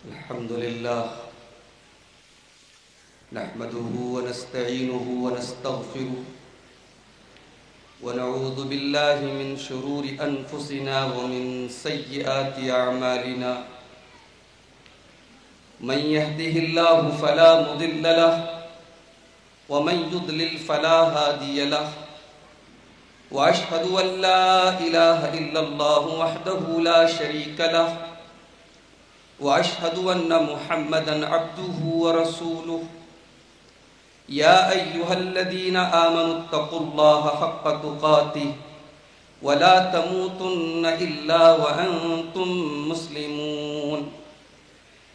الحمد لله نحمده ونستعينه ونستغفره ونعوذ بالله من شرور أنفسنا ومن سيئات أعمالنا من يهده الله فلا مضل له ومن يضلل فلا هادي له وأشهد أن لا إله إلا الله وحده لا شريك له وأشهد أن محمدًا عبده ورسوله يا أيها الذين آمنوا اتقوا الله حق تقاته ولا تموتن إلا وأنتم مسلمون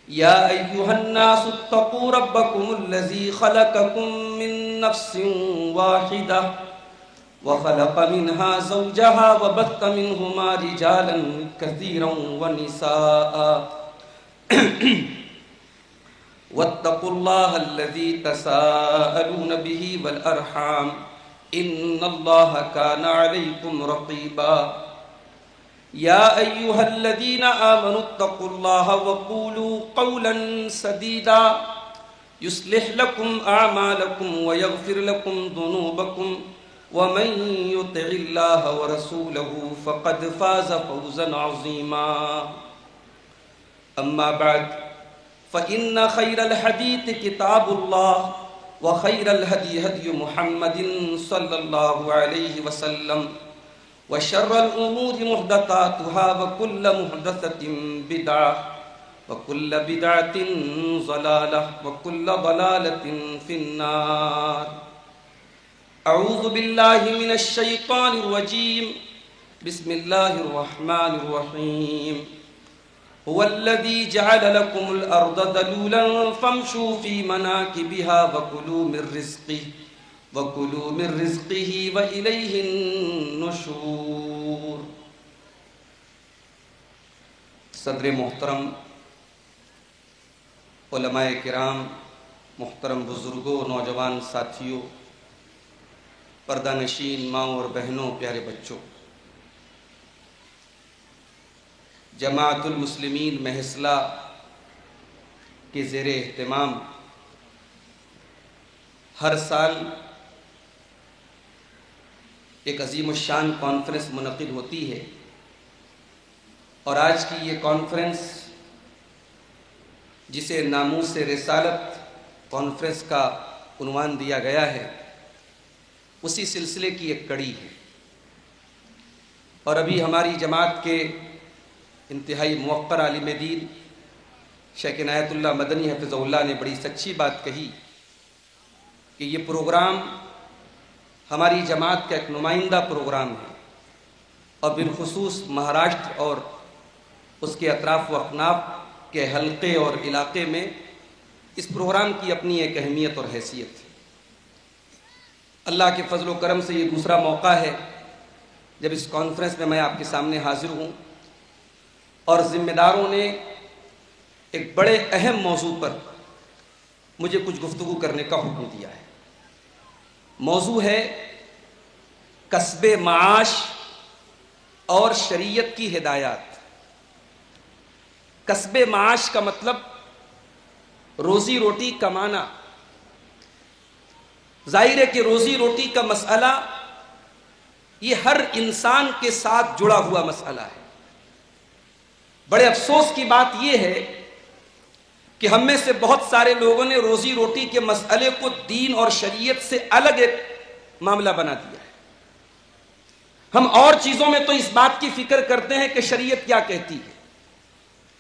يا أيها الناس اتقوا ربكم الذي خلقكم من نفس واحدة وخلق منها زوجها وبث منهما رجالا كثيرا ونساء واتقوا الله الذي تساءلون به والأرحام إن الله كان عليكم رقيبا يا أيها الذين آمنوا اتقوا الله وقولوا قولا سديدا يصلح لكم أعمالكم ويغفر لكم ذنوبكم ومن يطع الله ورسوله فقد فاز فوزا عظيما أما بعد فإن خير الحديث كتاب الله وخير الهدي هدي محمد صلى الله عليه وسلم وشر الأمور محدثاتها وكل محدثة بدعة وكل بدعة ضلالة وكل ضلالة في النار أعوذ بالله من الشيطان الرجيم بسم الله الرحمن الرحيم هو الذي جعل لكم الأرض ذلولا فامشوا في مناكبها وكلوا من رزقه وإليه النشور. صدر محترم، علماء کرام، محترم بزرگوں، نوجوان ساتھیوں، پردہ نشین ماؤں اور بہنوں، پیارے بچوں، جماعت المسلمین مہسلہ کے زیر اہتمام ہر سال ایک عظیم الشان کانفرنس منعقد ہوتی ہے، اور آج کی یہ کانفرنس جسے ناموس رسالت کانفرنس کا عنوان دیا گیا ہے، اسی سلسلے کی ایک کڑی ہے. اور ابھی ہماری جماعت کے انتہائی موقر عالم دین شیخ عنایت اللہ مدنی حفظہ اللہ نے بڑی سچی بات کہی کہ یہ پروگرام ہماری جماعت کا ایک نمائندہ پروگرام ہے، اور بالخصوص مہاراشٹر اور اس کے اطراف و اکناف کے حلقے اور علاقے میں اس پروگرام کی اپنی ایک اہمیت اور حیثیت ہے. اللہ کے فضل و کرم سے یہ دوسرا موقع ہے جب اس کانفرنس میں آپ کے سامنے حاضر ہوں، اور ذمہ داروں نے ایک بڑے اہم موضوع پر مجھے کچھ گفتگو کرنے کا حکم دیا ہے. موضوع ہے کسب معاش اور شریعت کی ہدایات. کسب معاش کا مطلب روزی روٹی کمانا. ظاہر ہے کہ روزی روٹی کا مسئلہ یہ ہر انسان کے ساتھ جڑا ہوا مسئلہ ہے. بڑے افسوس کی بات یہ ہے کہ ہم میں سے بہت سارے لوگوں نے روزی روٹی کے مسئلے کو دین اور شریعت سے الگ ایک معاملہ بنا دیا ہے. ہم اور چیزوں میں تو اس بات کی فکر کرتے ہیں کہ شریعت کیا کہتی ہے،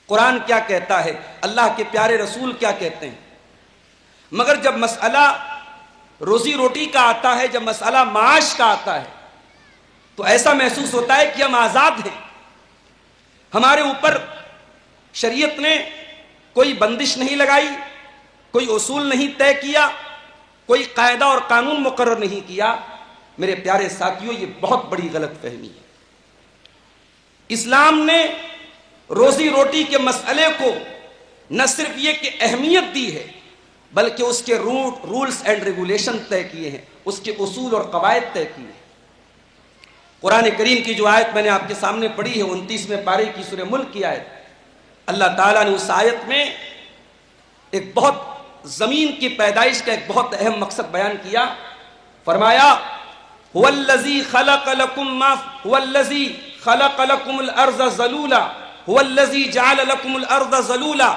قرآن کیا کہتا ہے، اللہ کے پیارے رسول کیا کہتے ہیں، مگر جب مسئلہ روزی روٹی کا آتا ہے، جب مسئلہ معاش کا آتا ہے، تو ایسا محسوس ہوتا ہے کہ ہم آزاد ہیں. ہمارے اوپر شریعت نے کوئی بندش نہیں لگائی، کوئی اصول نہیں طے کیا، کوئی قاعدہ اور قانون مقرر نہیں کیا. میرے پیارے ساتھیوں، یہ بہت بڑی غلط فہمی ہے. اسلام نے روزی روٹی کے مسئلے کو نہ صرف یہ کہ اہمیت دی ہے، بلکہ اس کے رولز اینڈ ریگولیشن طے کیے ہیں، اس کے اصول اور قواعد طے کیے ہیں. قرآن کریم کی جو آیت میں نے آپ کے سامنے پڑھی ہے 29ویں پارے کی سورہ ملک کی آیت، اللہ تعالیٰ نے اس آیت میں ایک بہت زمین کی پیدائش کا ایک بہت اہم مقصد بیان کیا. فرمایا هو الذی خلق لکم الارض ذلولا هو الذی جعل لکم الارض ذلولا.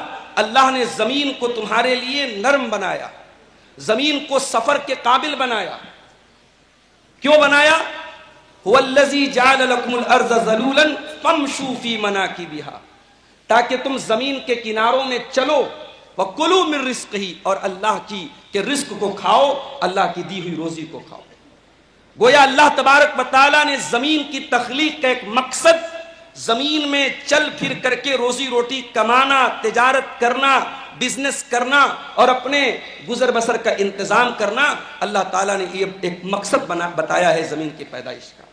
اللہ نے زمین کو تمہارے لیے نرم بنایا, زمین کو سفر کے قابل بنایا. کیوں بنایا؟ هو الذی جعل لکم الارض ذلولا فامشوا فی مناکبہا, تاکہ تم زمین کے کناروں میں چلو. وَكُلُوا مِن رِزْقِهِ, اور اللہ کی کہ رزق کو کھاؤ, اللہ کی دی ہوئی روزی کو کھاؤ. گویا اللہ تبارک و تعالیٰ نے زمین کی تخلیق کا ایک مقصد, زمین میں چل پھر کر کے روزی روٹی کمانا, تجارت کرنا, بزنس کرنا اور اپنے گزر بسر کا انتظام کرنا, اللہ تعالیٰ نے یہ ایک مقصد بتایا ہے زمین کی پیدائش کا.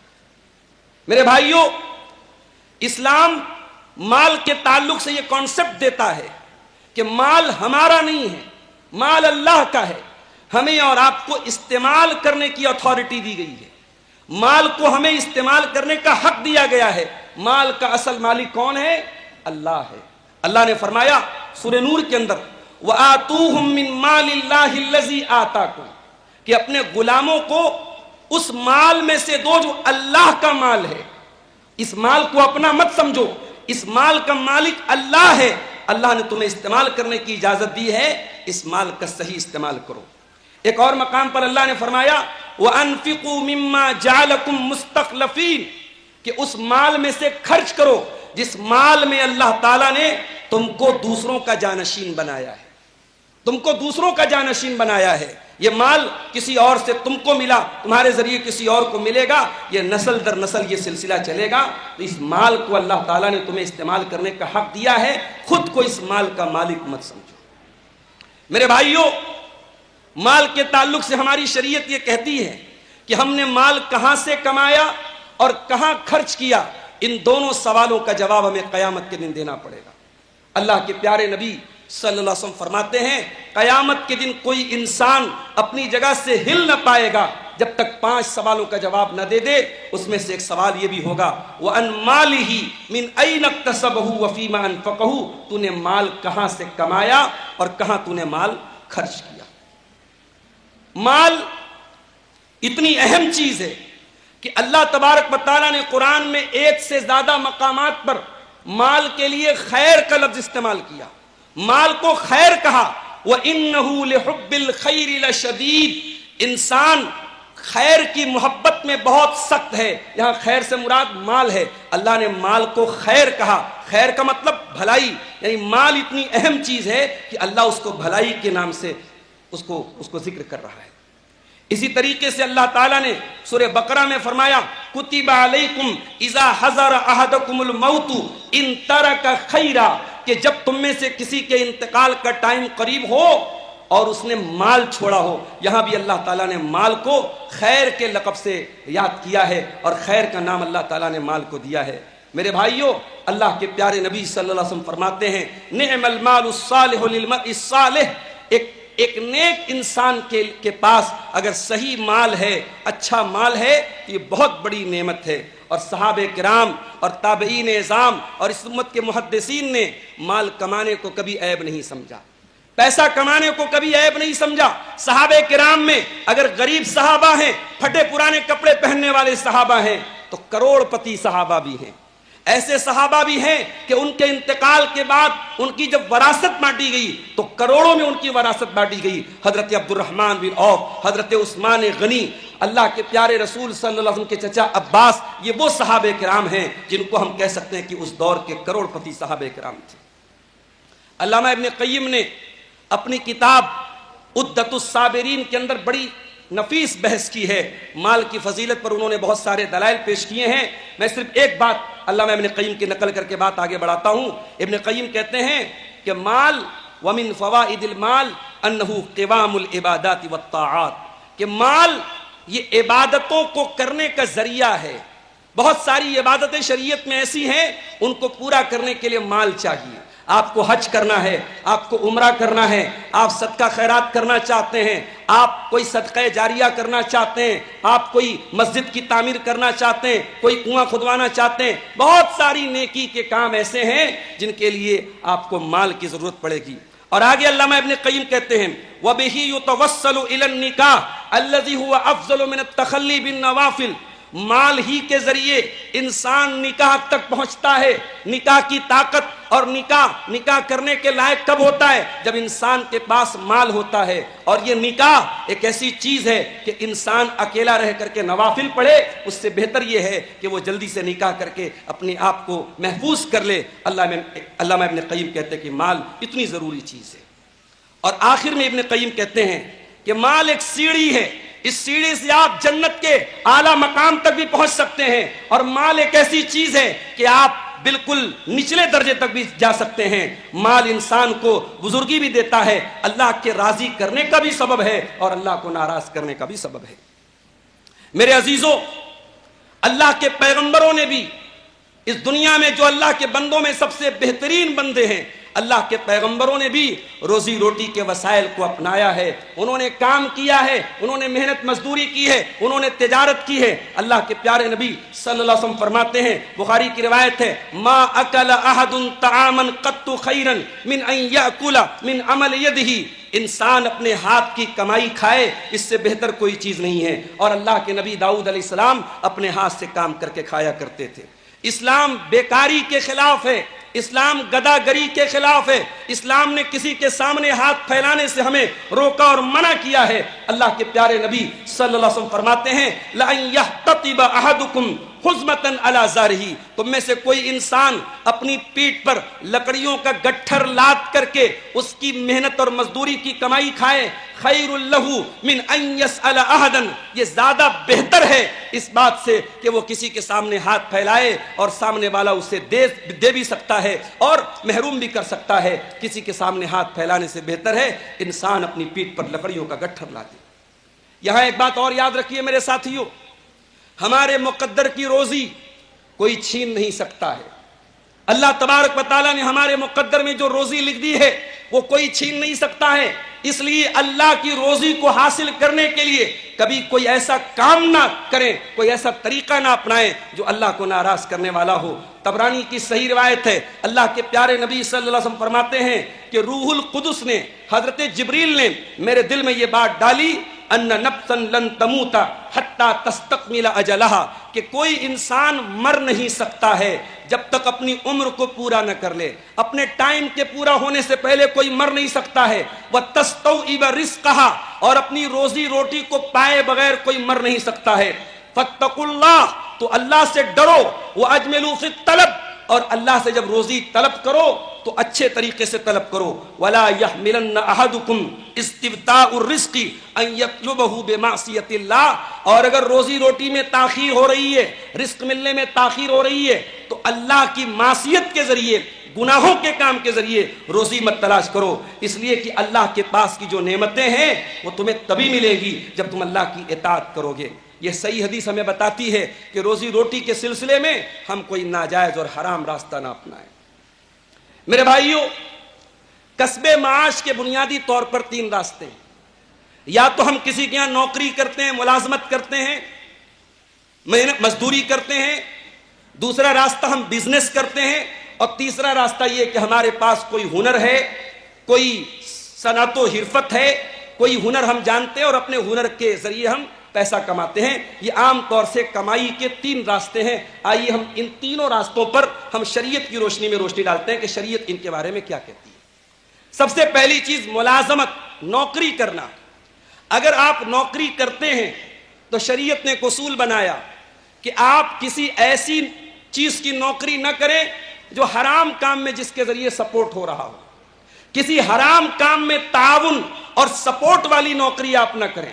میرے بھائیوں, اسلام مال کے تعلق سے یہ کانسیپٹ دیتا ہے کہ مال ہمارا نہیں ہے, مال اللہ کا ہے. ہمیں اور آپ کو استعمال کرنے کی اتھارٹی دی گئی ہے, مال کو ہمیں استعمال کرنے کا حق دیا گیا ہے. مال کا اصل مالک کون ہے؟ اللہ ہے. اللہ نے فرمایا سورہ نور کے اندر وَآتُوهُم مِّن مَّالِ اللَّهِ الَّذِي آتَاكُمْ, کہ اپنے غلاموں کو اس مال میں سے دو جو اللہ کا مال ہے. اس مال کو اپنا مت سمجھو, اس مال کا مالک اللہ ہے. اللہ نے تمہیں استعمال کرنے کی اجازت دی ہے, اس مال کا صحیح استعمال کرو. ایک اور مقام پر اللہ نے فرمایا وَأَنفِقُوا مِمَّا جَعَلَكُمْ مُسْتَخْلَفِينَ, کہ اس مال میں سے خرچ کرو جس مال میں اللہ تعالیٰ نے تم کو دوسروں کا جانشین بنایا ہے. تم کو دوسروں کا جانشین بنایا ہے. یہ مال کسی اور سے تم کو ملا, تمہارے ذریعے کسی اور کو ملے گا, یہ نسل در نسل یہ سلسلہ چلے گا. تو اس مال کو اللہ تعالیٰ نے تمہیں استعمال کرنے کا حق دیا ہے, خود کو اس مال کا مالک مت سمجھو. میرے بھائیوں, مال کے تعلق سے ہماری شریعت یہ کہتی ہے کہ ہم نے مال کہاں سے کمایا اور کہاں خرچ کیا, ان دونوں سوالوں کا جواب ہمیں قیامت کے دن دینا پڑے گا. اللہ کے پیارے نبی صلی اللہ علیہ وسلم فرماتے ہیں قیامت کے دن کوئی انسان اپنی جگہ سے ہل نہ پائے گا جب تک 5 سوالوں کا جواب نہ دے دے. اس میں سے ایک سوال یہ بھی ہوگا وَأَن مَالِهِ مِنْ أَيْنَ اكْتَسَبَهُ وَفِيمَا أَنفَقَهُ, تو نے مال کہاں سے کمایا اور کہاں تو نے مال خرچ کیا. مال اتنی اہم چیز ہے کہ اللہ تبارک و تعالیٰ نے قرآن میں 1 سے زیادہ مقامات پر مال کے لیے خیر کا لفظ استعمال کیا, مال کو خیر کہا. وَإِنَّهُ لِحُبِّ الْخَيْرِ لَشَدِيدٌ, انسان خیر کی محبت میں بہت سخت ہے. یہاں خیر سے مراد مال ہے. اللہ نے مال کو خیر کہا. خیر کا مطلب بھلائی, یعنی مال اتنی اہم چیز ہے کہ اللہ اس کو بھلائی کے نام سے اس کو ذکر کر رہا ہے. اسی طریقے سے اللہ تعالیٰ نے سورہ بقرہ میں فرمایا کتب علیکم اذا حضر احدکم الموت ان ترک خیرا, کہ جب تم میں سے کسی کے انتقال کا ٹائم قریب ہو اور اس نے مال چھوڑا ہو. یہاں بھی اللہ تعالیٰ نے مال کو خیر کے لقب سے یاد کیا ہے اور خیر کا نام اللہ تعالیٰ نے مال کو دیا ہے. میرے بھائیوں, اللہ کے پیارے نبی صلی اللہ علیہ وسلم فرماتے ہیں نعم المال الصالح للمرء الصالح, ایک نیک انسان کے پاس اگر صحیح مال ہے, اچھا مال ہے, تو یہ بہت بڑی نعمت ہے. اور صحابہ کرام اور تابعین اعظام اور اس امت کے محدثین نے مال کمانے کو کبھی عیب نہیں سمجھا, پیسہ کمانے کو کبھی عیب نہیں سمجھا. صحابہ کرام میں اگر غریب صحابہ ہیں, پھٹے پرانے کپڑے پہننے والے صحابہ ہیں, تو کروڑ پتی صحابہ بھی ہیں. ایسے صحابہ بھی ہیں کہ ان کے انتقال کے بعد ان کی جب وراثت بانٹی گئی تو کروڑوں میں ان کی وراثت بانٹی گئی. حضرت عبد الرحمن بن عوف, حضرت عثمان غنی, اللہ کے پیارے رسول صلی اللہ علیہ وسلم کے چچا عباس, یہ وہ صحابہ کرام ہیں جن کو ہم کہہ سکتے ہیں کہ اس دور کے کروڑ پتی صحابہ کرام تھے. علامہ ابن قیم نے اپنی کتاب عدۃ الصابرین کے اندر بڑی نفیس بحث کی ہے. مال کی فضیلت پر انہوں نے بہت سارے دلائل پیش کیے ہیں. میں صرف ایک بات علامہ ابن قیم کی نقل کر کے بات آگے بڑھاتا ہوں. ابن قیم کہتے ہیں کہ مال ومن فوائد المال انہ قوام العبادات والطاعات, کہ مال یہ عبادتوں کو کرنے کا ذریعہ ہے. بہت ساری عبادتیں شریعت میں ایسی ہیں ان کو پورا کرنے کے لیے مال چاہیے. آپ کو حج کرنا ہے, آپ کو عمرہ کرنا ہے, آپ صدقہ خیرات کرنا چاہتے ہیں, آپ کوئی صدقہ جاریہ کرنا چاہتے ہیں، آپ کوئی مسجد کی تعمیر کرنا چاہتے ہیں، کوئی کنواں کھدوانا چاہتے ہیں، بہت ساری نیکی کے کام ایسے ہیں جن کے لیے آپ کو مال کی ضرورت پڑے گی۔ اور آگے علامہ ابن قیم کہتے ہیں وَبِهِ يُتَوَسَّلُ إِلَى النِّكَاحِ الَّذِي هُوَ أَفْضَلُ مِنَ التَّخَلِّي بِالنَّوَافِلِ، مال ہی کے ذریعے انسان نکاح تک پہنچتا ہے۔ نکاح کی طاقت اور نکاح کرنے کے لائق کب ہوتا ہے؟ جب انسان کے پاس مال ہوتا ہے۔ اور یہ نکاح ایک ایسی چیز ہے کہ انسان اکیلا رہ کر کے نوافل پڑھے، اس سے بہتر یہ ہے کہ وہ جلدی سے نکاح کر کے اپنے آپ کو محفوظ کر لے۔ علامہ ابن قیم کہتے ہیں کہ مال اتنی ضروری چیز ہے۔ اور آخر میں ابن قیم کہتے ہیں کہ مال ایک سیڑھی ہے، اس سیڑھی سے آپ جنت کے اعلیٰ مقام تک بھی پہنچ سکتے ہیں، اور مال ایک ایسی چیز ہے کہ آپ بالکل نچلے درجے تک بھی جا سکتے ہیں۔ مال انسان کو بزرگی بھی دیتا ہے، اللہ کے راضی کرنے کا بھی سبب ہے اور اللہ کو ناراض کرنے کا بھی سبب ہے۔ میرے عزیزو، اللہ کے پیغمبروں نے بھی اس دنیا میں جو اللہ کے بندوں میں سب سے بہترین بندے ہیں، اللہ کے پیغمبروں نے بھی روزی روٹی کے وسائل کو اپنایا ہے، انہوں نے کام کیا ہے، انہوں نے محنت مزدوری کی ہے، انہوں نے تجارت کی ہے۔ اللہ کے پیارے نبی صلی اللہ علیہ وسلم فرماتے ہیں، بخاری کی روایت ہے، ما اکل احد طعاما قط خیرا من ان یاکل من عمل یدہ، انسان اپنے ہاتھ کی کمائی کھائے اس سے بہتر کوئی چیز نہیں ہے۔ اور اللہ کے نبی داؤد علیہ السلام اپنے ہاتھ سے کام کر کے کھایا کرتے تھے۔ اسلام بیکاری کے خلاف ہے، اسلام گداگری کے خلاف ہے، اسلام نے کسی کے سامنے ہاتھ پھیلانے سے ہمیں روکا اور منع کیا ہے۔ اللہ کے پیارے نبی صلی اللہ علیہ وسلم فرماتے ہیں لَأَن يَحْتَطِبَ أَحَدُكُمْ حُزْمَةً عَلَى زَارِهِ، تم میں سے کوئی انسان اپنی پیٹھ پر لکڑیوں کا گٹھر لاد کر کے اس کی محنت اور مزدوری کی کمائی کھائے، خیر لہ من ان یسأل احدا، یہ زیادہ بہتر ہے اس بات سے کہ وہ کسی کے سامنے ہاتھ پھیلائے اور سامنے والا اسے دے بھی سکتا ہے اور محروم بھی کر سکتا ہے۔ کسی کے سامنے ہاتھ پھیلانے سے بہتر ہے انسان اپنی پیٹھ پر لکڑیوں کا گٹھر لا دے۔ یہاں ایک بات اور یاد رکھیے میرے ساتھیوں، ہمارے مقدر کی روزی کوئی چھین نہیں سکتا ہے۔ اللہ تبارک و تعالیٰ نے ہمارے مقدر میں جو روزی لکھ دی ہے وہ کوئی چھین نہیں سکتا ہے۔ اس لیے اللہ کی روزی کو حاصل کرنے کے لیے کبھی کوئی ایسا کام نہ کریں، کوئی ایسا طریقہ نہ اپنائیں جو اللہ کو ناراض کرنے والا ہو۔ طبرانی کی صحیح روایت ہے، اللہ کے پیارے نبی صلی اللہ علیہ وسلم فرماتے ہیں کہ روح القدس نے، حضرت جبریل نے میرے دل میں یہ بات ڈالی ان نفسا لن تموت حتی تستکمل اجلہا، کہ کوئی انسان مر نہیں سکتا ہے جب تک اپنی عمر کو پورا نہ کر لے، اپنے ٹائم کے پورا ہونے سے پہلے کوئی مر نہیں سکتا ہے۔ وَتَسْتَوْعِبَ رِزْقَهَا، اور اپنی روزی روٹی کو پائے بغیر کوئی مر نہیں سکتا ہے۔ فَاتَّقُوا اللَّهَ، تو اللہ سے ڈرو، وَأَجْمِلُوا فِي الطَّلَبِ، اور اللہ سے جب روزی طلب کرو تو اچھے طریقے سے طلب کرو۔ وَلَا يَحْمِلَنَّ أَحَدُكُمْ اسْتِبْطَاءُ الرِّزْقِ أَن يَطْلُبَهُ بِمَعْصِيَةِ اللَّهِ، اور اگر روزی روٹی میں تاخیر ہو رہی ہے، رزق ملنے میں تاخیر ہو رہی ہے، تو اللہ کی معصیت کے ذریعے، گناہوں کے کام کے ذریعے روزی مت تلاش کرو، اس لیے کہ اللہ کے پاس کی جو نعمتیں ہیں وہ تمہیں تبھی ملے گی جب تم اللہ کی اطاعت کرو گے۔ یہ صحیح حدیث ہمیں بتاتی ہے کہ روزی روٹی کے سلسلے میں ہم کوئی ناجائز اور حرام راستہ نہ اپنائیں۔ میرے بھائیوں، کسب معاش کے بنیادی طور پر تین راستے ہیں۔ یا تو ہم کسی کے یہاں نوکری کرتے ہیں، ملازمت کرتے ہیں، محنت مزدوری کرتے ہیں، دوسرا راستہ ہم بزنس کرتے ہیں، اور تیسرا راستہ یہ کہ ہمارے پاس کوئی ہنر ہے، کوئی صنعت و حرفت ہے، کوئی ہنر ہم جانتے ہیں اور اپنے ہنر کے ذریعے ہم پیسہ کماتے ہیں۔ یہ عام طور سے کمائی کے تین راستے ہیں۔ آئیے ہم ان تینوں راستوں پر ہم شریعت کی روشنی میں روشنی ڈالتے ہیں کہ شریعت ان کے بارے میں کیا کہتی ہے۔ سب سے پہلی چیز ملازمت، نوکری کرنا۔ اگر آپ نوکری کرتے ہیں تو شریعت نے ایک اصول بنایا کہ آپ کسی ایسی چیز کی نوکری نہ کریں جو حرام کام میں جس کے ذریعے سپورٹ ہو رہا ہو۔ کسی حرام کام میں تعاون اور سپورٹ والی نوکری آپ نہ کریں۔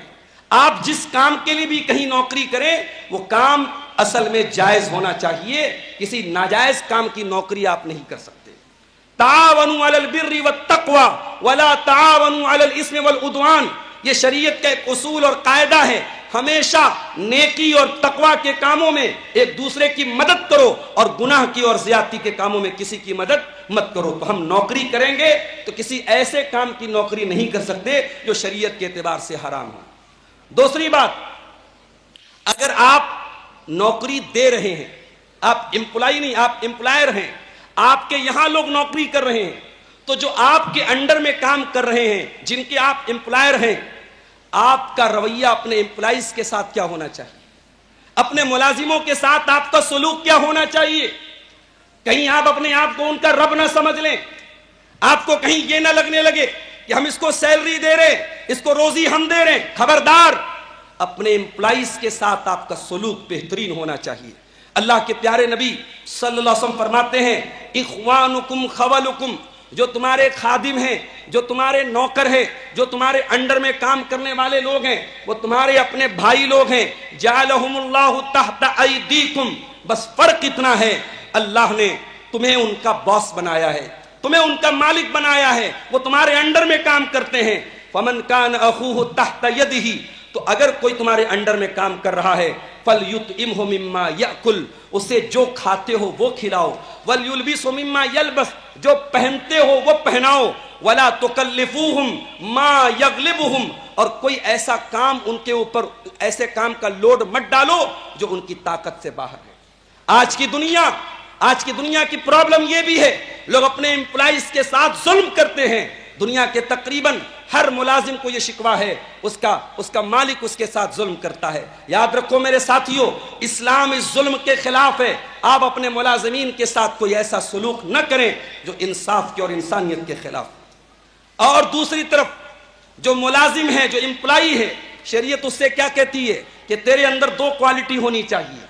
آپ جس کام کے لیے بھی کہیں نوکری کریں وہ کام اصل میں جائز ہونا چاہیے، کسی ناجائز کام کی نوکری آپ نہیں کر سکتے۔ تعاونوا علی البر والتقوی ولا تعاونوا علی الاثم والعدوان، یہ شریعت کا ایک اصول اور قاعدہ ہے، ہمیشہ نیکی اور تقوی کے کاموں میں ایک دوسرے کی مدد کرو اور گناہ کی اور زیادتی کے کاموں میں کسی کی مدد مت کرو۔ تو ہم نوکری کریں گے تو کسی ایسے کام کی نوکری نہیں کر سکتے جو شریعت کے اعتبار سے حرام ہو۔ دوسری بات، اگر آپ نوکری دے رہے ہیں، آپ امپلائی نہیں، آپ امپلائر ہیں، آپ کے یہاں لوگ نوکری کر رہے ہیں، تو جو آپ کے انڈر میں کام کر رہے ہیں، جن کے آپ امپلائر ہیں، آپ کا رویہ اپنے امپلائیز کے ساتھ کیا ہونا چاہیے؟ اپنے ملازموں کے ساتھ آپ کا سلوک کیا ہونا چاہیے؟ کہیں آپ اپنے آپ کو ان کا رب نہ سمجھ لیں، آپ کو کہیں یہ نہ لگنے لگے کہ ہم اس کو سیلری دے رہے ہیں، اس کو روزی ہم دے رہے ہیں۔ خبردار، اپنے امپلائیز کے ساتھ آپ کا سلوک بہترین ہونا چاہیے۔ اللہ کے پیارے نبی صلی اللہ علیہ وسلم فرماتے ہیں، اخوانکم خولکم، جو تمہارے خادم ہیں، جو تمہارے نوکر ہیں، جو تمہارے انڈر میں کام کرنے والے لوگ ہیں، وہ تمہارے اپنے بھائی لوگ ہیں۔ جعلہم اللہ تحت ایدیکم، بس فرق اتنا ہے، اللہ نے تمہیں ان کا باس بنایا ہے، تمہیں ان کا مالک بنایا ہے، وہ تمہارے انڈر میں کام کرتے ہیں۔ فمن کان اخوہ تحت یدہ، تو اگر کوئی تمہارے انڈر میں کام کر رہا ہے، فَلْيُطْعِمْهُ مِمَّا يَأْكُلُ، اسے جو کھاتے ہو وہ کھلاؤ، وَلْيُلْبِسْهُ مِمَّا يَلْبَسْ، جو پہنتے ہو وہ پہناؤ، وَلَا تُكَلِّفُوهُمْ مَا يَغْلِبُهُمْ، اور کوئی ایسا کام ان کے اوپر، ایسے کام کا لوڈ مت ڈالو جو ان کی طاقت سے باہر ہے۔ آج کی دنیا کی پرابلم یہ بھی ہے، لوگ اپنے امپلائیز کے ساتھ ظلم کرتے ہیں۔ دنیا کے تقریباً ہر ملازم کو یہ شکوہ ہے، اس کا مالک اس کے ساتھ ظلم کرتا ہے۔ یاد رکھو میرے ساتھیو، اسلام اس ظلم کے خلاف ہے۔ آپ اپنے ملازمین کے ساتھ کوئی ایسا سلوک نہ کریں جو انصاف کے اور انسانیت کے خلاف۔ اور دوسری طرف جو ملازم ہے، جو امپلائی ہے، شریعت اس سے کیا کہتی ہے کہ تیرے اندر دو کوالٹی ہونی چاہیے۔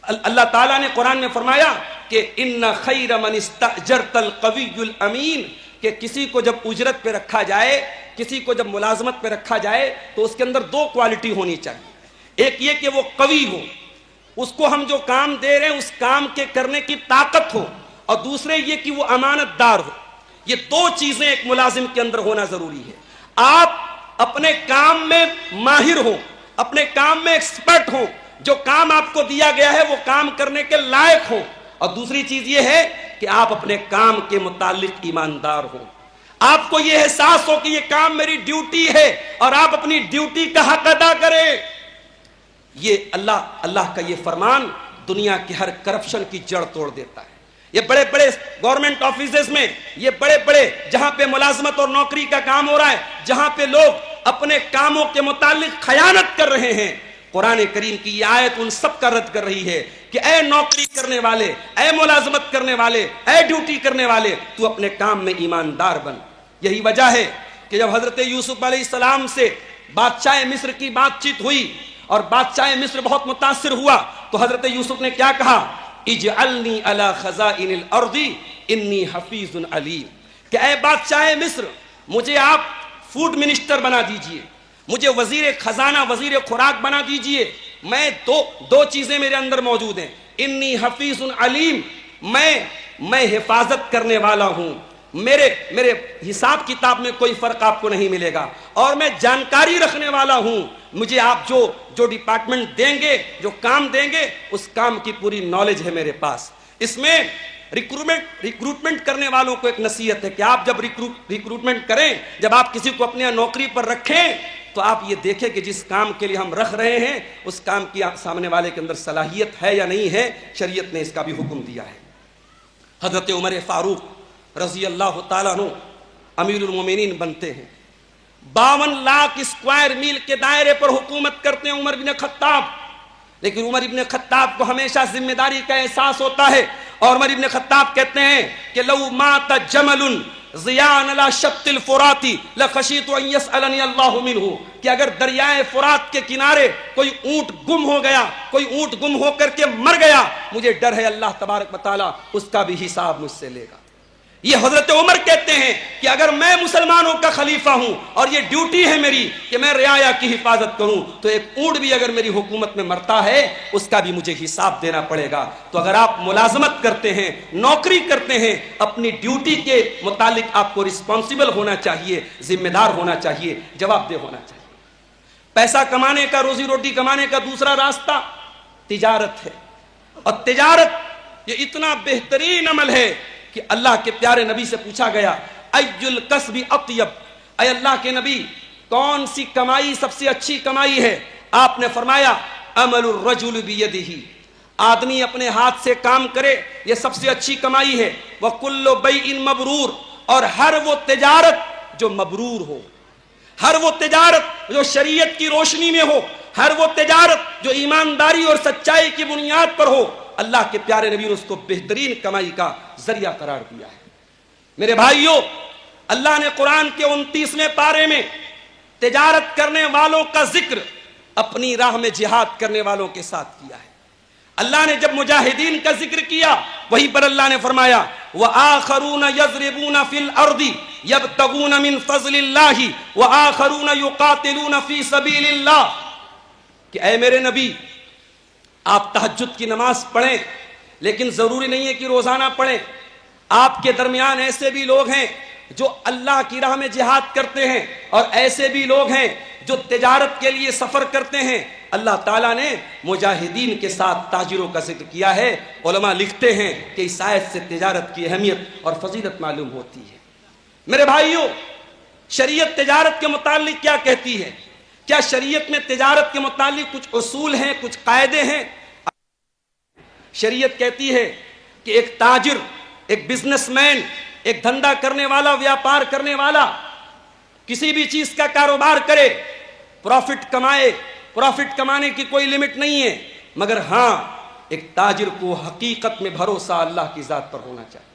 اللہ تعالیٰ نے قرآن میں فرمایا کہ ان خیر من استاجرت القوی الامین، کہ کسی کو جب اجرت پہ رکھا جائے، کسی کو جب ملازمت پہ رکھا جائے تو اس کے اندر دو کوالٹی ہونی چاہیے۔ ایک یہ کہ وہ قوی ہو، اس کو ہم جو کام دے رہے ہیں اس کام کے کرنے کی طاقت ہو، اور دوسرے یہ کہ وہ امانت دار ہو۔ یہ دو چیزیں ایک ملازم کے اندر ہونا ضروری ہے۔ آپ اپنے کام میں ماہر ہو، اپنے کام میں ایکسپرٹ ہو، جو کام آپ کو دیا گیا ہے وہ کام کرنے کے لائق ہو، اور دوسری چیز یہ ہے کہ آپ اپنے کام کے متعلق ایماندار ہو۔ آپ کو یہ احساس ہو کہ یہ کام میری ڈیوٹی ہے اور آپ اپنی ڈیوٹی کا حق ادا کریں۔ یہ اللہ کا یہ فرمان دنیا کے ہر کرپشن کی جڑ توڑ دیتا ہے۔ یہ بڑے بڑے گورنمنٹ آفیسز میں، یہ بڑے بڑے جہاں پہ ملازمت اور نوکری کا کام ہو رہا ہے، جہاں پہ لوگ اپنے کاموں کے متعلق خیانت کر رہے ہیں، قرآن کریم کی یہ آیت ان سب کا رد کر رہی ہے کہ اے نوکری کرنے والے، اے ملازمت کرنے والے، اے ڈیوٹی کرنے والے، تو اپنے کام میں ایماندار بن۔ یہی وجہ ہے کہ جب حضرت یوسف علیہ السلام سے بادشاہ مصر کی بات چیت ہوئی اور بادشاہ مصر بہت متاثر ہوا، تو حضرت یوسف نے کیا کہا؟ اجعلنی علی خزائن الارض انی حفیظ علیم، کہ اے بادشاہ مصر، مجھے آپ فوڈ منسٹر بنا دیجئے، مجھے وزیر خزانہ، وزیر خوراک بنا دیجئے۔ میں دو چیزیں میرے اندر موجود ہیں، انی حفیظ علیم، میں حفاظت کرنے والا ہوں، میرے حساب کتاب میں کوئی فرق آپ کو نہیں ملے گا، اور میں جانکاری رکھنے والا ہوں۔ مجھے آپ جو ڈپارٹمنٹ دیں گے، جو کام دیں گے، اس کام کی پوری نالج ہے میرے پاس۔ اس میں ریکروٹمنٹ کرنے والوں کو ایک نصیحت ہے کہ آپ جب ریکروٹمنٹ کریں، جب آپ کسی کو اپنے نوکری پر رکھیں، تو آپ یہ دیکھیں کہ جس کام کے لیے ہم رکھ رہے ہیں اس کام کی سامنے والے کے اندر صلاحیت ہے یا نہیں ہے۔ شریعت نے اس کا بھی حکم دیا ہے۔ حضرت عمر فاروق رضی اللہ تعالیٰ عنہ امیر المومنین بنتے ہیں، 52 لاکھ اسکوائر میل کے دائرے پر حکومت کرتے ہیں عمر بن خطاب۔ لیکن عمر ابن خطاب کو ہمیشہ ذمہ داری کا احساس ہوتا ہے، اور عمر ابن خطاب کہتے ہیں کہ لو مات جمل ضیاء علی شط الفرات لخشیت ان یسألنی اللہ منہ، کہ اگر دریائے فرات کے کنارے کوئی اونٹ گم ہو گیا، کوئی اونٹ گم ہو کر کے مر گیا، مجھے ڈر ہے اللہ تبارک و تعالیٰ اس کا بھی حساب مجھ سے لے گا۔ یہ حضرت عمر کہتے ہیں کہ اگر میں مسلمانوں کا خلیفہ ہوں اور یہ ڈیوٹی ہے میری کہ میں رعایا کی حفاظت کروں، تو ایک اونٹ بھی اگر میری حکومت میں مرتا ہے اس کا بھی مجھے حساب دینا پڑے گا۔ تو اگر آپ ملازمت کرتے ہیں، نوکری کرتے ہیں، اپنی ڈیوٹی کے متعلق آپ کو رسپانسیبل ہونا چاہیے، ذمہ دار ہونا چاہیے، جواب دہ ہونا چاہیے۔ پیسہ کمانے کا، روزی روٹی کمانے کا دوسرا راستہ تجارت ہے، اور تجارت یہ اتنا بہترین عمل ہے کہ اللہ کے پیارے نبی سے پوچھا گیا ای الکسب اطیب، اے اللہ کے نبی کون سی کمائی سب سے اچھی کمائی ہے؟ آپ نے فرمایا عمل الرجل بیدہ، آدمی اپنے ہاتھ سے کام کرے یہ سب سے اچھی کمائی ہے، وکل بیع مبرور، اور ہر وہ تجارت جو مبرور ہو، ہر وہ تجارت جو شریعت کی روشنی میں ہو، ہر وہ تجارت جو ایمانداری اور سچائی کی بنیاد پر ہو، اللہ کے پیارے نبی نے اس کو بہترین کمائی کا ذریعہ قرار دیا ہے۔ میرے بھائیوں، اللہ نے قرآن کے 29ویں پارے میں تجارت کرنے والوں کا ذکر اپنی راہ میں جہاد کرنے والوں کے ساتھ کیا ہے۔ اللہ نے جب مجاہدین کا ذکر کیا وہیں پر اللہ نے فرمایا وَآخَرُونَ يَضْرِبُونَ فِي الْأَرْضِ يَبْتَغُونَ مِن فَضْلِ اللَّهِ وَآخَرُونَ يُقَاتِلُونَ فِي سَبِيلِ اللَّهِ، کہ اے میرے نبی آپ تہجد کی نماز پڑھیں، لیکن ضروری نہیں ہے کہ روزانہ پڑھیں۔ آپ کے درمیان ایسے بھی لوگ ہیں جو اللہ کی راہ میں جہاد کرتے ہیں، اور ایسے بھی لوگ ہیں جو تجارت کے لیے سفر کرتے ہیں۔ اللہ تعالیٰ نے مجاہدین کے ساتھ تاجروں کا ذکر کیا ہے۔ علماء لکھتے ہیں کہ اس آیت سے تجارت کی اہمیت اور فضیلت معلوم ہوتی ہے۔ میرے بھائیوں، شریعت تجارت کے متعلق کیا کہتی ہے؟ کیا شریعت میں تجارت کے متعلق کچھ اصول ہیں، کچھ قاعدے ہیں؟ شریعت کہتی ہے کہ ایک تاجر، ایک بزنس مین، ایک دھندا کرنے والا، ویاپار کرنے والا کسی بھی چیز کا کاروبار کرے، پروفٹ کمائے، پروفٹ کمانے کی کوئی لمٹ نہیں ہے، مگر ہاں ایک تاجر کو حقیقت میں بھروسہ اللہ کی ذات پر ہونا چاہیے۔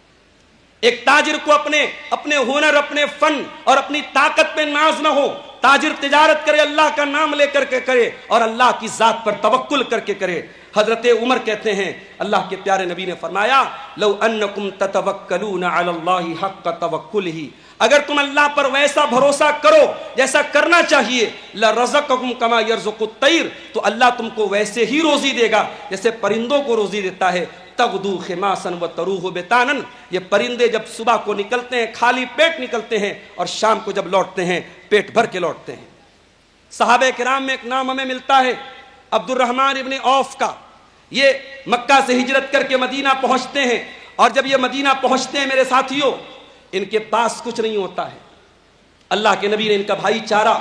ایک تاجر کو اپنے ہنر، اپنے فن اور اپنی طاقت پہ ناز نہ ہو۔ تاجر تجارت کرے اللہ کا نام لے کر کے کرے اور اللہ کی ذات پر توکل کر کے کرے۔ حضرت عمر کہتے ہیں اللہ کے پیارے نبی نے فرمایا لو انکم تتوکلون علی اللہ حق توکلہ، اگر تم اللہ پر ویسا بھروسہ کرو جیسا کرنا چاہیے، لرزقکم کما یرزق الطیر، تو اللہ تم کو ویسے ہی روزی دے گا جیسے پرندوں کو روزی دیتا ہے۔ تغدو خماسا وتروح بطانا، یہ پرندے جب صبح کو نکلتے ہیں خالی پیٹ نکلتے ہیں اور شام کو جب لوٹتے ہیں پیٹ بھر کے لوٹتے ہیں۔ صحابہ کرام میں ایک نام ہمیں ملتا ہے عبد الرحمن ابن عوف کا۔ یہ مکہ سے ہجرت کر کے مدینہ پہنچتے ہیں، اور جب یہ مدینہ پہنچتے ہیں میرے ساتھیوں، ان کے پاس کچھ نہیں ہوتا ہے۔ اللہ کے نبی نے ان کا بھائی چارہ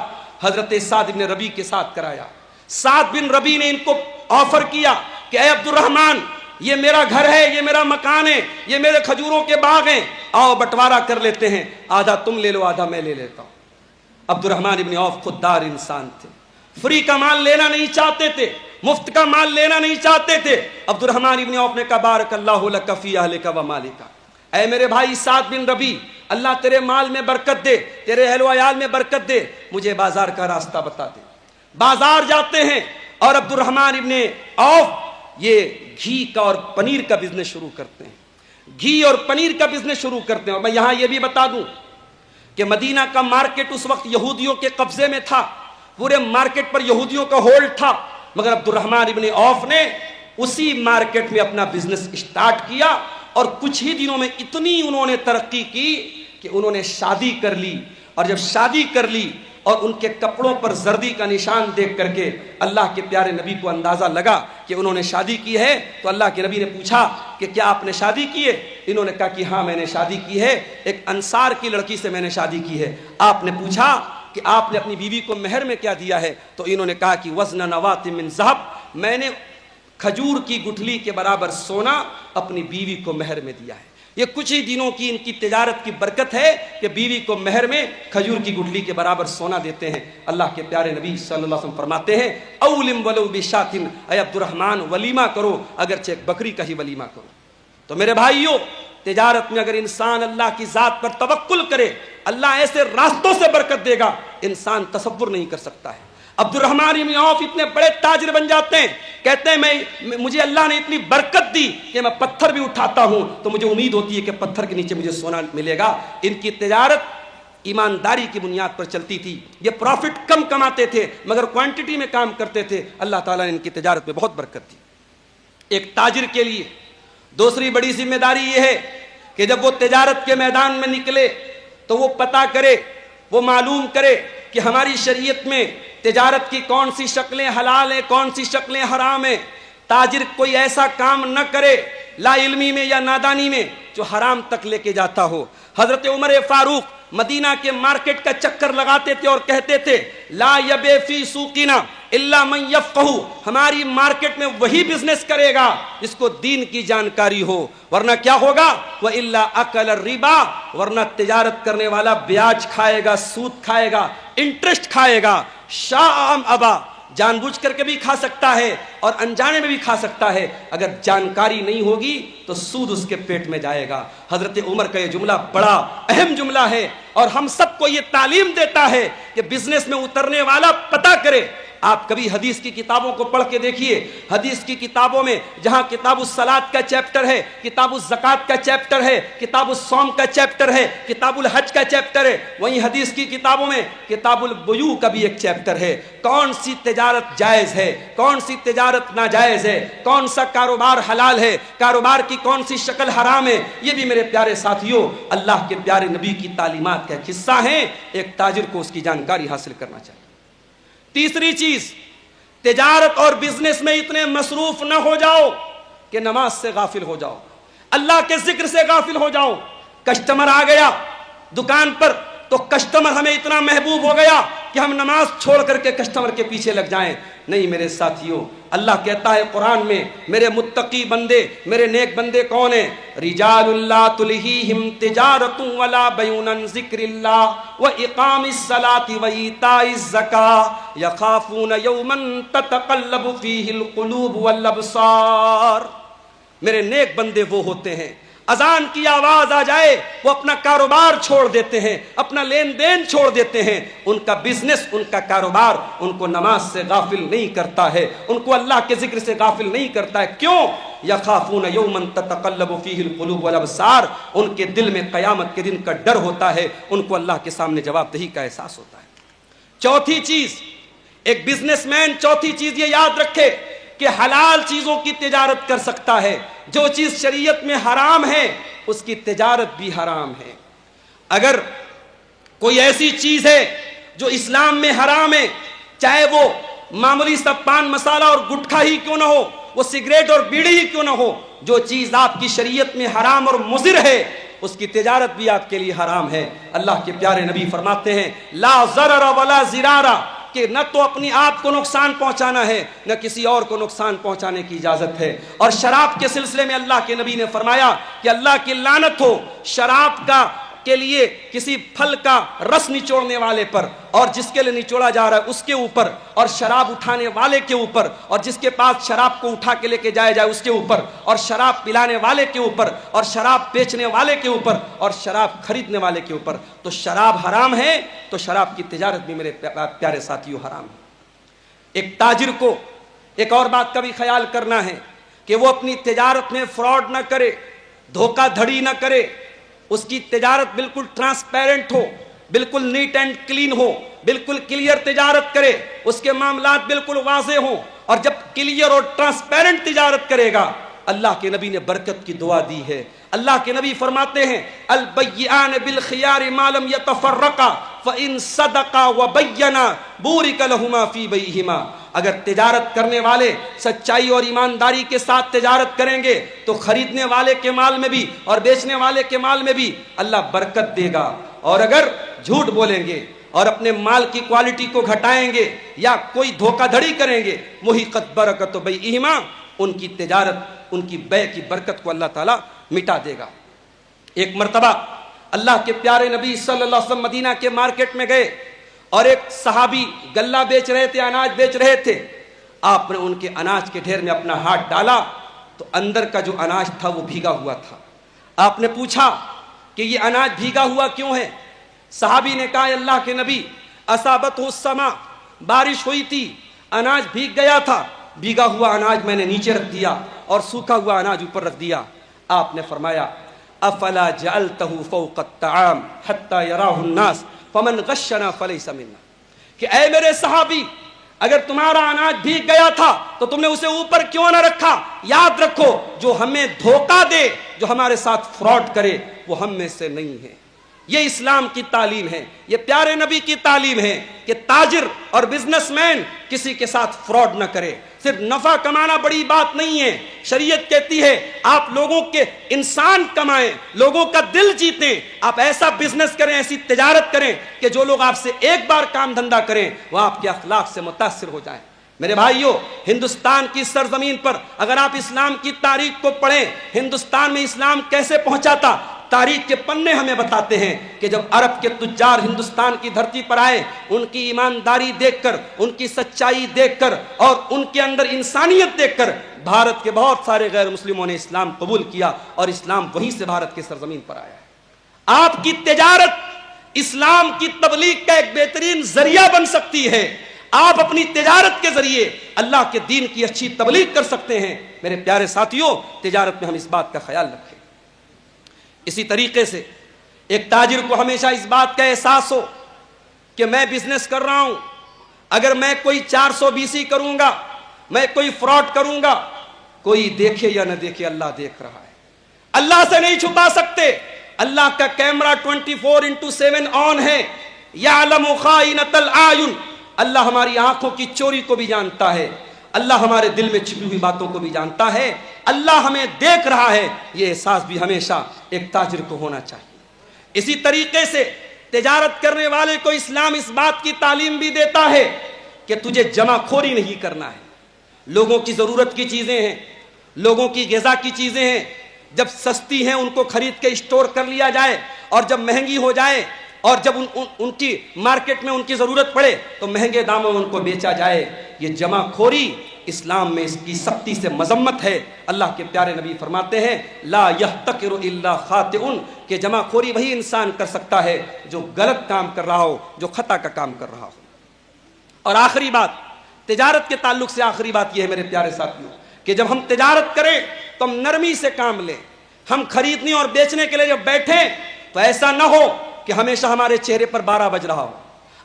حضرت سعد بن ربیع کے ساتھ کرایا۔ سعد بن ربیع نے ان کو آفر کیا کہ اے عبد الرحمن، یہ میرا گھر ہے، یہ میرا مکان ہے، یہ میرے کھجوروں کے باغ ہیں، آؤ بٹوارہ کر لیتے ہیں، آدھا تم لے لو آدھا میں لے لیتا ہوں۔ عبد الرحمن ابن عوف خوددار انسان تھے، فری کا مال لینا نہیں چاہتے تھے، مفت کا مال لینا نہیں چاہتے تھے۔ عبد الرحمن ابن عوف نے کہا بارک اللہ لک فی اہلک و مالک، اے میرے بھائی سعد بن ربیع، اللہ تیرے مال میں برکت دے، تیرے اہل و عیال میں برکت دے، مجھے بازار کا راستہ بتا دے۔ بازار جاتے ہیں اور عبد الرحمن ابن عوف یہ گھی کا اور پنیر کا بزنس شروع کرتے ہیں، گھی اور پنیر کا بزنس شروع کرتے ہیں۔ اور میں یہاں یہ بھی بتا دوں کہ مدینہ کا مارکیٹ اس وقت یہودیوں کے قبضے میں تھا، پورے مارکیٹ پر یہودیوں کا ہولڈ تھا، مگر عبد الرحمن ابن عوف نے اسی مارکیٹ میں اپنا بزنس اسٹارٹ کیا، اور کچھ ہی دنوں میں اتنی انہوں نے ترقی کی کہ انہوں نے شادی کر لی، اور جب شادی کر لی اور ان کے کپڑوں پر زردی کا نشان دیکھ کر کے اللہ کے پیارے نبی کو اندازہ لگا کہ انہوں نے شادی کی ہے، تو اللہ کے نبی نے پوچھا کہ کیا آپ نے شادی کی ہے؟ انہوں نے کہا کہ ہاں میں نے شادی کی ہے، ایک انصار کی لڑکی سے میں نے شادی کی ہے۔ آپ نے پوچھا کہ آپ نے اپنی بیوی کو مہر میں کیا دیا ہے؟ تو انہوں نے کہا کہ وزن نوات من ذہب، میں نے کھجور کی گٹھلی کے برابر سونا اپنی بیوی کو مہر میں دیا ہے۔ یہ کچھ ہی دنوں کی ان کی تجارت کی برکت ہے کہ بیوی کو مہر میں کھجور کی گٹھلی کے برابر سونا دیتے ہیں۔ اللہ کے پیارے نبی صلی اللہ علیہ وسلم فرماتے ہیں اولم ولو بشات، اے عبد الرحمن ولیمہ کرو، اگرچہ ایک بکری کا ہی ولیمہ کرو۔ تو میرے بھائیوں، تجارت میں اگر انسان اللہ کی ذات پر توکل کرے، اللہ ایسے راستوں سے برکت دے گا انسان تصور نہیں کر سکتا ہے۔ عبد الرحمن بن عوف اتنے بڑے تاجر بن جاتے ہیں، کہتے ہیں مجھے اللہ نے اتنی برکت دی کہ میں پتھر بھی اٹھاتا ہوں تو مجھے امید ہوتی ہے کہ پتھر کے نیچے مجھے سونا ملے گا۔ ان کی تجارت ایمانداری کی بنیاد پر چلتی تھی، یہ پروفٹ کم کماتے تھے مگر کوانٹٹی میں کام کرتے تھے۔ اللہ تعالیٰ نے ان کی تجارت میں بہت برکت دی۔ ایک تاجر کے لیے دوسری بڑی ذمہ داری یہ ہے کہ جب وہ تجارت کے میدان میں نکلے تو وہ پتہ کرے، وہ معلوم کرے کہ ہماری شریعت میں تجارت کی کون سی شکلیں حلال ہیں، کون سی شکلیں حرام ہیں. تاجر کوئی ایسا کام نہ کرے لا علمی میں یا نادانی میں جو حرام تک لے کے جاتا ہو. حضرت عمر فاروق مدینہ کے مارکیٹ کا چکر لگاتے تھے اور کہتے تھے لا یبے فی سوقنا الا من یفقہ، ہماری مارکیٹ میں وہی بزنس کرے گا جس کو دین کی جانکاری ہو، ورنہ کیا ہوگا وَإِلَّا أَكَلَ الرِّبَا، ورنہ تجارت کرنے والا بیاج کھائے گا، سود کھائے گا، انٹرسٹ کھائے گا. شاء ام ابا، جان بوجھ کر کے بھی کھا سکتا ہے اور انجانے میں بھی کھا سکتا ہے. اگر جانکاری نہیں ہوگی تو سود اس کے پیٹ میں جائے گا. حضرت عمر کا یہ جملہ بڑا اہم جملہ ہے اور ہم سب کو یہ تعلیم دیتا ہے کہ بزنس میں اترنے والا پتہ کرے. آپ کبھی حدیث کی کتابوں کو پڑھ کے دیکھیے، حدیث کی کتابوں میں جہاں کتاب الصلاۃ کا چیپٹر ہے، کتاب الزکوٰۃ کا چیپٹر ہے، کتاب الصوم کا چیپٹر ہے، کتاب الحج کا چیپٹر ہے، وہیں حدیث کی کتابوں میں کتاب البیوع کا بھی ایک چیپٹر ہے. کون سی تجارت جائز ہے، کون سی تجارت ناجائز ہے، کون سا کاروبار حلال ہے، کاروبار کی کون سی شکل حرام ہے، یہ بھی میرے پیارے ساتھیوں اللہ کے پیارے نبی کی تعلیمات کا ایک حصہ ہیں. ایک تاجر کو اس کی جانکاری حاصل کرنا چاہیے. تیسری چیز، تجارت اور بزنس میں اتنے مصروف نہ ہو جاؤ کہ نماز سے غافل ہو جاؤ، اللہ کے ذکر سے غافل ہو جاؤ. کسٹمر آ گیا دکان پر تو کسٹمر ہمیں اتنا محبوب ہو گیا کہ ہم نماز چھوڑ کر کے کسٹمر کے پیچھے لگ جائیں. نہیں میرے ساتھیوں، اللہ کہتا ہے قرآن میں میرے متقی بندے، میرے نیک بندے کون ہیں؟ رجال لا تلہیہم تجارت ولا بیع عن ذکر اللہ واقام الصلاۃ وایتاء الزکاۃ یخافون یوما تتقلب فیہ القلوب والابصار. میرے نیک بندے وہ ہوتے ہیں اذان کی آواز آ جائے وہ اپنا کاروبار چھوڑ دیتے ہیں، اپنا لین دین چھوڑ دیتے ہیں. ان کا بزنس، ان کا کاروبار ان کو نماز سے غافل نہیں کرتا ہے، ان کو اللہ کے ذکر سے غافل نہیں کرتا ہے. کیوں؟ یخافون یوما تتقلب فیہ القلوب والابصار، ان کے دل میں قیامت کے دن کا ڈر ہوتا ہے، ان کو اللہ کے سامنے جواب دہی کا احساس ہوتا ہے. چوتھی چیز، ایک بزنس مین چوتھی چیز یہ یاد رکھے کہ حلال چیزوں کی تجارت کر سکتا ہے. جو چیز شریعت میں حرام ہے اس کی تجارت بھی حرام ہے. اگر کوئی ایسی چیز ہے جو اسلام میں حرام ہے، چاہے وہ معمولی سا پان مسالہ اور گٹکھا ہی کیوں نہ ہو، وہ سگریٹ اور بیڑی ہی کیوں نہ ہو، جو چیز آپ کی شریعت میں حرام اور مضر ہے اس کی تجارت بھی آپ کے لیے حرام ہے. اللہ کے پیارے نبی فرماتے ہیں لا ضرر ولا ضرارہ، کہ نہ تو اپنی آپ کو نقصان پہنچانا ہے نہ کسی اور کو نقصان پہنچانے کی اجازت ہے. اور شراب کے سلسلے میں اللہ کے نبی نے فرمایا کہ اللہ کی لعنت ہو شراب کا کے لیے کسی پھل کا رس نچوڑنے والے پر، اور جس کے لیے نچوڑا جا رہا ہے اس کے اوپر، اور شراب اٹھانے والے کے اوپر، اور جس کے پاس شراب کو اٹھا کے لے کے جایا جائے اس کے اوپر، اور شراب پلانے والے کے اوپر، اور شراب بیچنے والے کے اوپر، اور شراب خریدنے والے کے اوپر. تو شراب حرام ہے تو شراب کی تجارت بھی میرے پیارے ساتھیوں حرام ہے. ایک تاجر کو ایک اور بات کا بھی خیال کرنا ہے کہ وہ اپنی تجارت میں فراڈ نہ کرے، دھوکہ دھڑی نہ کرے. اس کی تجارت بالکل ٹرانسپیرنٹ ہو، بالکل نیٹ اینڈ کلین ہو، بالکل کلیئر تجارت کرے، اس کے معاملات بالکل واضح ہوں. اور جب کلیئر اور ٹرانسپیرنٹ تجارت کرے گا اللہ کے نبی نے برکت کی دعا دی ہے. اللہ کے نبی فرماتے ہیں البیعان بالخیار ما لم یتفرقا فإن صدقا وبینا بورک لہما فی بیعہما. اگر تجارت کرنے والے سچائی اور ایمانداری کے ساتھ تجارت کریں گے تو خریدنے والے کے مال میں بھی اور بیچنے والے کے مال میں بھی اللہ برکت دے گا. اور اگر جھوٹ بولیں گے اور اپنے مال کی کوالٹی کو گھٹائیں گے یا کوئی دھوکہ دھڑی کریں گے محقت برکت بیعہما، ان کی تجارت، ان کی بیع کی برکت کو اللہ تعالیٰ مٹا دے گا. ایک مرتبہ اللہ کے پیارے نبی صلی اللہ علیہ وسلم مدینہ کے مارکیٹ میں گئے اور ایک صحابی غلہ بیچ رہے تھے، اناج بیچ رہے تھے. آپ نے ان کے اناج کے ڈھیر میں اپنا ہاتھ ڈالا تو اندر کا جو اناج تھا وہ بھیگا ہوا تھا. آپ نے پوچھا کہ یہ اناج بھیگا ہوا کیوں ہے؟ صحابی نے کہا اللہ کے نبی اصابتہ السماء، بارش ہوئی تھی، اناج بھیگ گیا تھا، بھیگا ہوا اناج میں نے نیچے رکھ دیا اور سوکھا ہوا اناج اوپر رکھ دیا. آپ نے فرمایا افلا جعلتہ فوق الطعام حتی یراہ الناس فمن غشنا فلیس منا، کہ اے میرے صحابی اگر تمہارا اناج بھیگ گیا تھا تو تم نے اسے اوپر کیوں نہ رکھا؟ یاد رکھو جو ہمیں دھوکہ دے، جو ہمارے ساتھ فراڈ کرے وہ ہم میں سے نہیں ہے. یہ اسلام کی تعلیم ہے، یہ پیارے نبی کی تعلیم ہے کہ تاجر اور بزنس مین کسی کے ساتھ فراڈ نہ کرے۔ صرف نفع کمانا بڑی بات نہیں ہے، شریعت کہتی ہے آپ لوگوں کے انسان کمائیں، لوگوں کا دل جیتیں، آپ ایسا بزنس کریں، ایسی تجارت کریں کہ جو لوگ آپ سے ایک بار کام دھندا کریں وہ آپ کے اخلاق سے متاثر ہو جائیں۔ میرے بھائیوں، ہندوستان کی سرزمین پر اگر آپ اسلام کی تاریخ کو پڑھیں، ہندوستان میں اسلام کیسے پہنچا تھا، تاریخ کے پنے ہمیں بتاتے ہیں کہ جب عرب کے تجار ہندوستان کی دھرتی پر آئے، ان کی ایمانداری دیکھ کر، ان کی سچائی دیکھ کر اور ان کے اندر انسانیت دیکھ کر بھارت کے بہت سارے غیر مسلموں نے اسلام قبول کیا اور اسلام وہیں سے بھارت کی سرزمین پر آیا ہے۔ آپ کی تجارت اسلام کی تبلیغ کا ایک بہترین ذریعہ بن سکتی ہے۔ آپ اپنی تجارت کے ذریعے اللہ کے دین کی اچھی تبلیغ کر سکتے ہیں۔ میرے پیارے ساتھیوں، تجارت میں ہم اس بات کا خیال رکھیں۔ اسی طریقے سے ایک تاجر کو ہمیشہ اس بات کا احساس ہو کہ میں بزنس کر رہا ہوں، اگر میں کوئی 420 کروں گا، میں کوئی فراڈ کروں گا، کوئی دیکھے یا نہ دیکھے اللہ دیکھ رہا ہے۔ اللہ سے نہیں چھپا سکتے، اللہ کا کیمرہ 24/7 آن ہے۔ یعلم خائنۃ الاعین، اللہ ہماری آنکھوں کی چوری کو بھی جانتا ہے، اللہ ہمارے دل میں چھپی ہوئی باتوں کو بھی جانتا ہے، اللہ ہمیں دیکھ رہا ہے۔ یہ احساس بھی ہمیشہ ایک تاجر کو ہونا چاہیے۔ اسی طریقے سے تجارت کرنے والے کو اسلام اس بات کی تعلیم بھی دیتا ہے کہ تجھے جمع خوری نہیں کرنا ہے۔ لوگوں کی ضرورت کی چیزیں ہیں، لوگوں کی غذا کی چیزیں ہیں، جب سستی ہیں ان کو خرید کے اسٹور کر لیا جائے، اور جب مہنگی ہو جائے اور جب ان کی مارکیٹ میں ان کی ضرورت پڑے تو مہنگے داموں میں ان کو بیچا جائے۔ یہ جمع خوری اسلام میں اس کی سختی سے مذمت ہے۔ اللہ کے پیارے نبی فرماتے ہیں لا یحتقر الا خاطئ، کہ جمع خوری وہی انسان کر سکتا ہے جو غلط کام کر رہا ہو، جو خطا کا کام کر رہا ہو۔ اور آخری بات، تجارت کے تعلق سے آخری بات یہ ہے میرے پیارے ساتھیوں کہ جب ہم تجارت کریں تو ہم نرمی سے کام لیں۔ ہم خریدنے اور بیچنے کے لیے جب بیٹھیں تو ایسا نہ ہو کہ ہمیشہ ہمارے چہرے پر 12 بج رہا ہو۔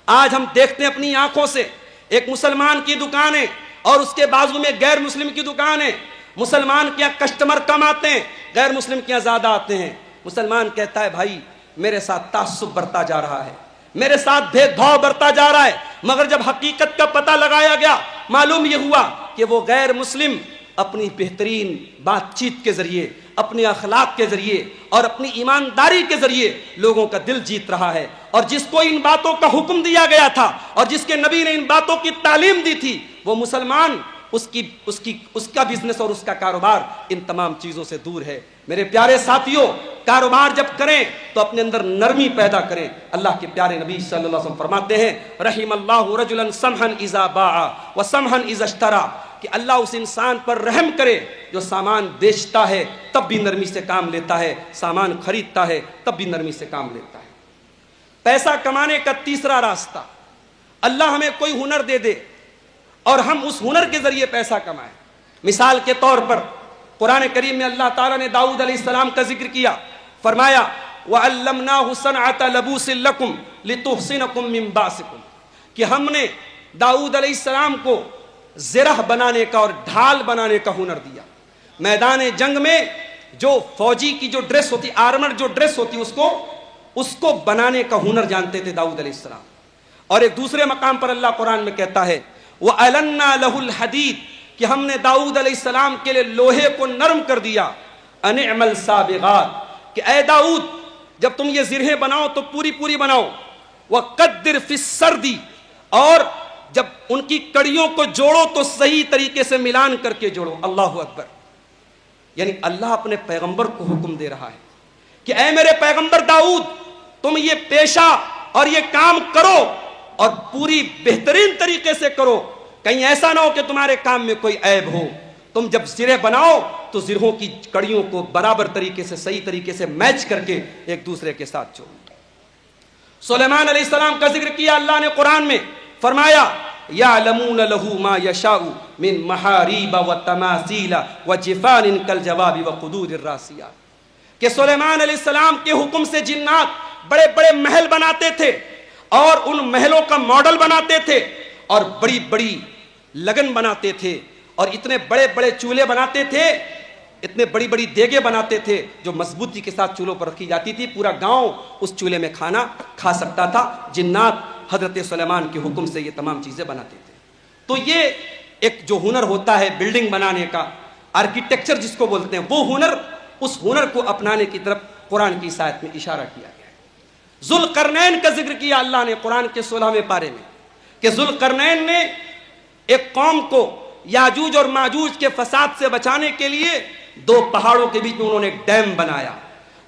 آج ہم دیکھتے ہیں اپنی آنکھوں سے، ایک مسلمان کی دکان ہے اور اس کے بازو میں غیر مسلم کی دکان ہے۔ مسلمان کے یہاں کسٹمر کم آتے ہیں، غیر مسلم کے یہاں زیادہ آتے ہیں۔ مسلمان کہتا ہے بھائی میرے ساتھ تعصب برتا جا رہا ہے، میرے ساتھ بھید بھاؤ برتا جا رہا ہے۔ مگر جب حقیقت کا پتہ لگایا گیا، معلوم یہ ہوا کہ وہ غیر مسلم اپنی بہترین بات چیت کے ذریعے، اپنے اخلاق کے ذریعے اور اپنی ایمانداری کے ذریعے لوگوں کا دل جیت رہا ہے۔ اور جس کو ان باتوں کا حکم دیا گیا تھا اور جس کے نبی نے ان باتوں کی تعلیم دی تھی، وہ مسلمان اس کا بزنس اور اس کا کاروبار ان تمام چیزوں سے دور ہے۔ میرے پیارے ساتھیوں، کاروبار جب کریں تو اپنے اندر نرمی پیدا کریں۔ اللہ کے پیارے نبی صلی اللہ علیہ وسلم فرماتے ہیں رحم اللہ رجلا سمحا اذا باع وسمحا اذا اشترى، کہ اللہ اس انسان پر رحم کرے جو سامان بیچتا ہے تب بھی نرمی سے کام لیتا ہے، سامان خریدتا ہے تب بھی نرمی سے کام لیتا ہے۔ پیسہ کمانے کا تیسرا راستہ، اللہ ہمیں کوئی ہنر دے دے اور ہم اس ہنر کے ذریعے پیسہ کمائیں۔ مثال کے طور پر قرآن کریم میں اللہ تعالیٰ نے داؤد علیہ السلام کا ذکر کیا، فرمایا وَعَلَّمْنَاهُ صَنْعَةَ لَبُوسٍ لَكُمْ لِتُحْصِنَكُمْ مِنْ بَأْسِكُمْ، کہ ہم نے داؤد علیہ السلام کو زرہ بنانے کا اور ڈھال بنانے کا ہنر دیا۔ میدان جنگ میں جو فوجی کی جو ڈریس ہوتی، آرمر جو ڈریس ہوتی، اس کو بنانے کا ہنر جانتے تھے داؤد علیہ السلام۔ اور ایک دوسرے مقام پر اللہ قرآن میں کہتا ہے وَأَلَنَّا لَهُ الْحَدِيدَ، کہ ہم نے داؤد علیہ السلام کے لیے لوہے کو نرم کر دیا۔ أَنِ اعْمَلْ سَابِغَاتٍ، کہ اے داؤد جب تم یہ زرہیں بناؤ تو پوری پوری بناؤ۔ وَقَدِّرْ فِي السَّرْدِ، اور جب ان کی کڑیوں کو جوڑو تو صحیح طریقے سے ملان کر کے جوڑو۔ اللہ اکبر، یعنی اللہ اپنے پیغمبر کو حکم دے رہا ہے کہ اے میرے پیغمبر داؤد، تم یہ پیشہ اور یہ کام کرو اور پوری بہترین طریقے سے کرو، کہیں ایسا نہ ہو کہ تمہارے کام میں کوئی عیب ہو۔ تم جب زرہ بناؤ تو زرہوں کی کڑیوں کو برابر طریقے سے، صحیح طریقے سے میچ کر کے ایک دوسرے کے ساتھ جوڑو۔ سلیمان علیہ السلام کا ذکر کیا اللہ نے قرآن میں، فرمایا یعلمون لہ ما یشاء من محاریب وتماثیل وجفان کالجواب وقدور الراسیات، کہ سلیمان علیہ السلام کے حکم سے جنات بڑے بڑے محل بناتے تھے اور ان محلوں کا ماڈل بناتے تھے اور بڑی بڑی لگن بناتے تھے اور اتنے بڑے بڑے چولہے بناتے تھے اتنے بڑی بڑی دیگیں بناتے تھے جو مضبوطی کے ساتھ چولہوں پر رکھی جاتی تھی، پورا گاؤں اس چولہے میں کھانا کھا سکتا تھا۔ جنات حضرت سلیمان کے حکم سے یہ تمام چیزیں بناتے تھے۔ تو یہ ایک جو ہنر ہوتا ہے بلڈنگ بنانے کا، آرکیٹیکچر جس کو بولتے ہیں، وہ ہنر، اس ہنر کو اپنانے کی طرف قرآن کی اس آیت میں اشارہ کیا گیا ہے۔ ذوالقرنین کا ذکر کیا اللہ نے قرآن کے 16ویں پارے میں کہ ذوالقرنین نے ایک قوم کو یاجوج اور ماجوج کے فساد سے بچانے کے لیے 2 پہاڑوں کے بیچ میں انہوں نے ایک ڈیم بنایا۔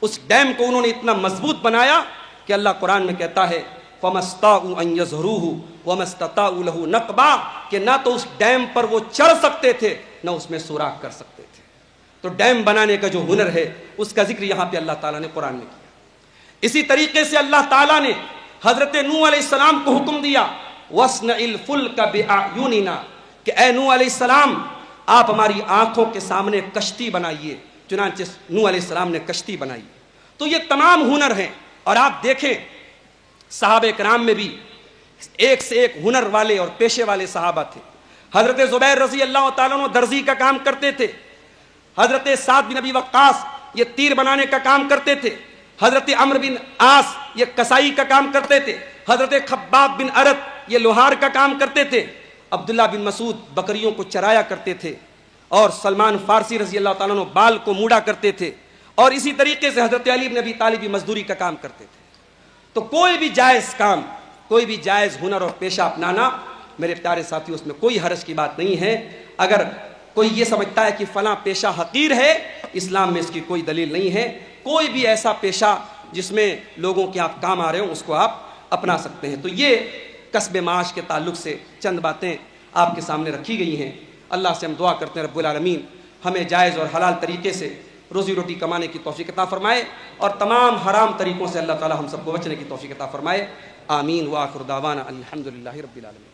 اس ڈیم کو انہوں نے اتنا مضبوط بنایا کہ اللہ قرآن میں کہتا ہے فَمَسْتَاءُ أَن يَظْهَرُوهُ وَمَا اسْتَطَاعُوا لَهُ نَقْبًا، کہ نہ تو اس ڈیم پر وہ چڑھ سکتے تھے نہ اس میں سوراخ کر سکتے تھے۔ تو ڈیم بنانے کا جو ہنر ہے اس کا ذکر یہاں پہ اللہ تعالیٰ نے قرآن میں کیا۔ اسی طریقے سے اللہ تعالیٰ نے حضرت نوح علیہ السلام کو حکم دیا وَاصْنَعِ الْفُلْكَ بِأَعْيُنِنَا، کہ اے نوح علیہ السلام آپ ہماری آنکھوں کے سامنے کشتی بنائیے۔ چنانچہ نوح علیہ السلام نے کشتی بنائی۔ تو یہ تمام ہنر ہیں، اور آپ دیکھیں صحابہ کرام میں بھی ایک سے ایک ہنر والے اور پیشے والے صحابہ تھے۔ حضرت زبیر رضی اللہ تعالیٰ عنہ درزی کا کام کرتے تھے۔ حضرت سعد بن ابی وقاص یہ تیر بنانے کا کام کرتے تھے۔ حضرت عمرو بن عاص یہ کسائی کا کام کرتے تھے۔ حضرت خباب بن ارت یہ لوہار کا کام کرتے تھے۔ عبداللہ بن مسعود بکریوں کو چرایا کرتے تھے، اور سلمان فارسی رضی اللہ تعالیٰ عنہ بال کو موڑا کرتے تھے، اور اسی طریقے سے حضرت علی بن ابی طالب مزدوری کا کام کرتے تھے۔ تو کوئی بھی جائز کام، کوئی بھی جائز ہنر اور پیشہ اپنانا میرے پیارے ساتھی، اس میں کوئی حرج کی بات نہیں ہے۔ اگر کوئی یہ سمجھتا ہے کہ فلاں پیشہ حقیر ہے، اسلام میں اس کی کوئی دلیل نہیں ہے۔ کوئی بھی ایسا پیشہ جس میں لوگوں کے آپ کام آ رہے ہوں اس کو آپ اپنا سکتے ہیں۔ تو یہ کسب معاش کے تعلق سے چند باتیں آپ کے سامنے رکھی گئی ہیں۔ اللہ سے ہم دعا کرتے ہیں رب العالمین ہمیں جائز اور حلال طریقے سے روزی روٹی کمانے کی توفیق عطا فرمائے، اور تمام حرام طریقوں سے اللہ تعالی ہم سب کو بچنے کی توفیق عطا فرمائے۔ آمین۔ وآخر دعوانا الحمدللہ رب العالمین۔